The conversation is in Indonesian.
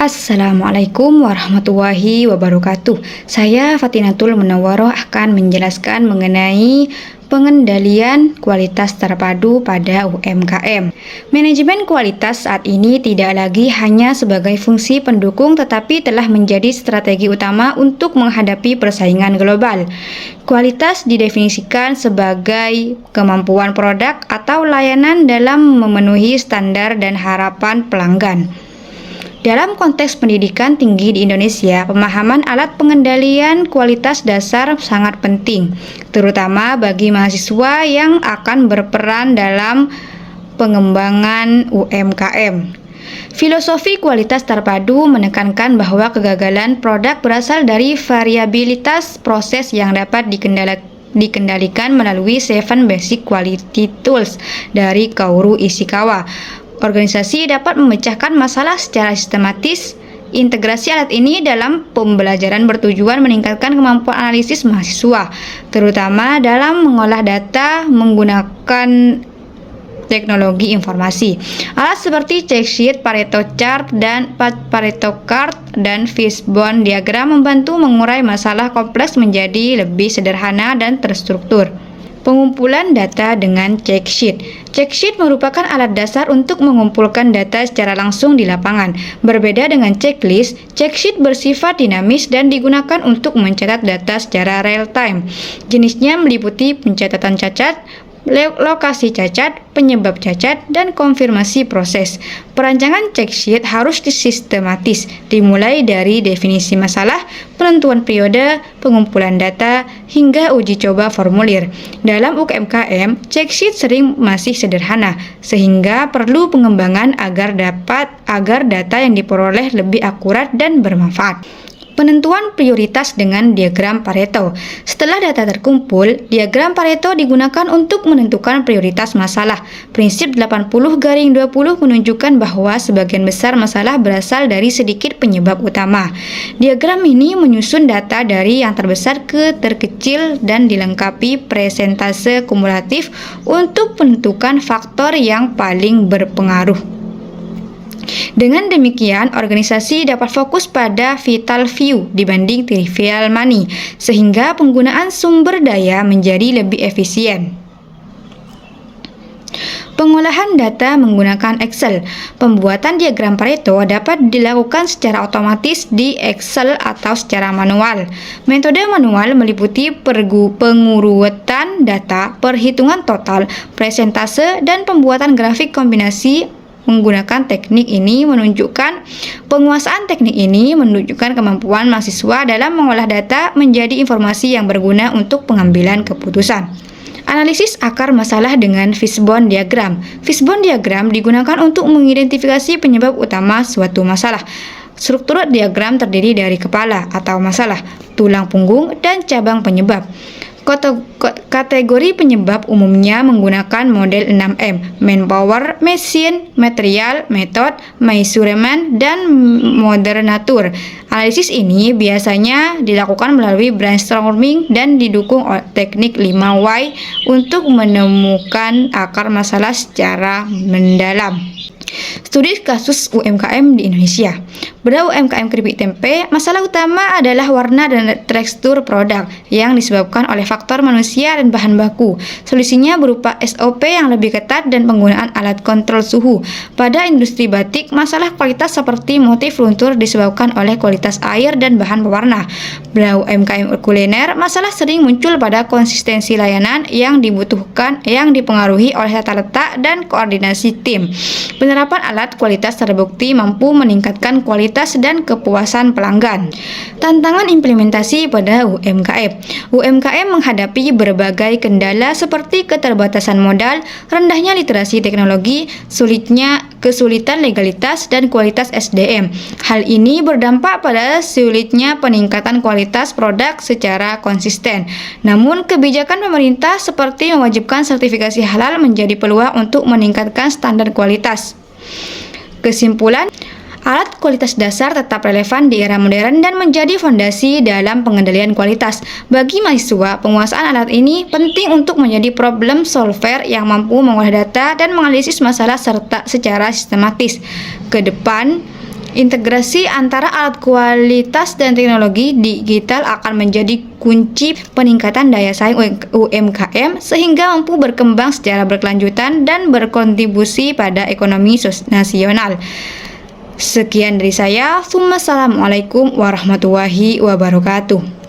Assalamualaikum warahmatullahi wabarakatuh. Saya Fatinatul Munawwaroh akan menjelaskan mengenai pengendalian kualitas terpadu pada UMKM. Manajemen kualitas saat ini tidak lagi hanya sebagai fungsi pendukung tetapi telah menjadi strategi utama untuk menghadapi persaingan global. Kualitas didefinisikan sebagai kemampuan produk atau layanan dalam memenuhi standar dan harapan pelanggan. Dalam konteks pendidikan tinggi di Indonesia, pemahaman alat pengendalian kualitas dasar sangat penting, terutama bagi mahasiswa yang akan berperan dalam pengembangan UMKM. Filosofi kualitas terpadu menekankan bahwa kegagalan produk berasal dari variabilitas proses yang dapat dikendalikan melalui 7 Basic Quality Tools dari Kaoru Ishikawa. Organisasi dapat memecahkan masalah secara sistematis. Integrasi alat ini dalam pembelajaran bertujuan meningkatkan kemampuan analisis mahasiswa, terutama dalam mengolah data menggunakan teknologi informasi. Alat seperti check sheet, Pareto chart, dan fishbone diagram membantu mengurai masalah kompleks menjadi lebih sederhana dan terstruktur. Pengumpulan data dengan check sheet. Check sheet merupakan alat dasar untuk mengumpulkan data secara langsung di lapangan. Berbeda dengan checklist, check sheet bersifat dinamis dan digunakan untuk mencatat data secara real time. Jenisnya meliputi pencatatan cacat, lokasi cacat, penyebab cacat, dan konfirmasi proses. Perancangan check sheet harus sistematis, dimulai dari definisi masalah, penentuan periode, pengumpulan data, hingga uji coba formulir. Dalam UMKM, check sheet sering masih sederhana, sehingga perlu pengembangan agar data yang diperoleh lebih akurat dan bermanfaat. Penentuan prioritas dengan diagram Pareto. Setelah data terkumpul, diagram Pareto digunakan untuk menentukan prioritas masalah. Prinsip 80/20 menunjukkan bahwa sebagian besar masalah berasal dari sedikit penyebab utama. Diagram ini menyusun data dari yang terbesar ke terkecil dan dilengkapi presentase kumulatif untuk menentukan faktor yang paling berpengaruh. Dengan demikian, organisasi dapat fokus pada vital few dibanding trivial money, sehingga penggunaan sumber daya menjadi lebih efisien. Pengolahan data menggunakan Excel. Pembuatan diagram Pareto dapat dilakukan secara otomatis di Excel atau secara manual. Metode manual meliputi pengurutan data, perhitungan total, presentase, dan pembuatan grafik kombinasi. Menggunakan teknik ini menunjukkan kemampuan mahasiswa dalam mengolah data menjadi informasi yang berguna untuk pengambilan keputusan. Analisis akar masalah dengan fishbone diagram. Fishbone diagram digunakan untuk mengidentifikasi penyebab utama suatu masalah. Struktur diagram terdiri dari kepala atau masalah, tulang punggung, dan cabang penyebab. Kategori penyebab umumnya menggunakan model 6M: manpower, machine, material, method, measurement, dan modern nature. Analisis ini biasanya dilakukan melalui brainstorming dan didukung oleh teknik 5Y untuk menemukan akar masalah secara mendalam. Studi kasus UMKM di Indonesia. Pada UMKM keripik tempe, masalah utama adalah warna dan tekstur produk yang disebabkan oleh faktor manusia dan bahan baku. Solusinya berupa SOP yang lebih ketat dan penggunaan alat kontrol suhu. Pada industri batik, masalah kualitas seperti motif luntur disebabkan oleh kualitas air dan bahan pewarna. Pada UMKM kuliner, masalah sering muncul pada konsistensi layanan yang dipengaruhi oleh tata letak dan koordinasi tim. Penerapan alat kualitas terbukti mampu meningkatkan kualitas dan kepuasan pelanggan. Tantangan implementasi pada UMKM. UMKM menghadapi berbagai kendala seperti keterbatasan modal, rendahnya literasi teknologi, kesulitan legalitas, dan kualitas SDM. Hal ini berdampak pada sulitnya peningkatan kualitas produk secara konsisten. Namun, kebijakan pemerintah seperti mewajibkan sertifikasi halal menjadi peluang untuk meningkatkan standar kualitas. Kesimpulan, alat kualitas dasar tetap relevan di era modern dan menjadi fondasi dalam pengendalian kualitas. Bagi mahasiswa, penguasaan alat ini penting untuk menjadi problem solver yang mampu mengolah data dan menganalisis masalah secara sistematis. Ke depan, Integrasi antara alat kualitas dan teknologi digital akan menjadi kunci peningkatan daya saing UMKM sehingga mampu berkembang secara berkelanjutan dan berkontribusi pada ekonomi nasional. Sekian dari saya. Assalamualaikum warahmatullahi wabarakatuh.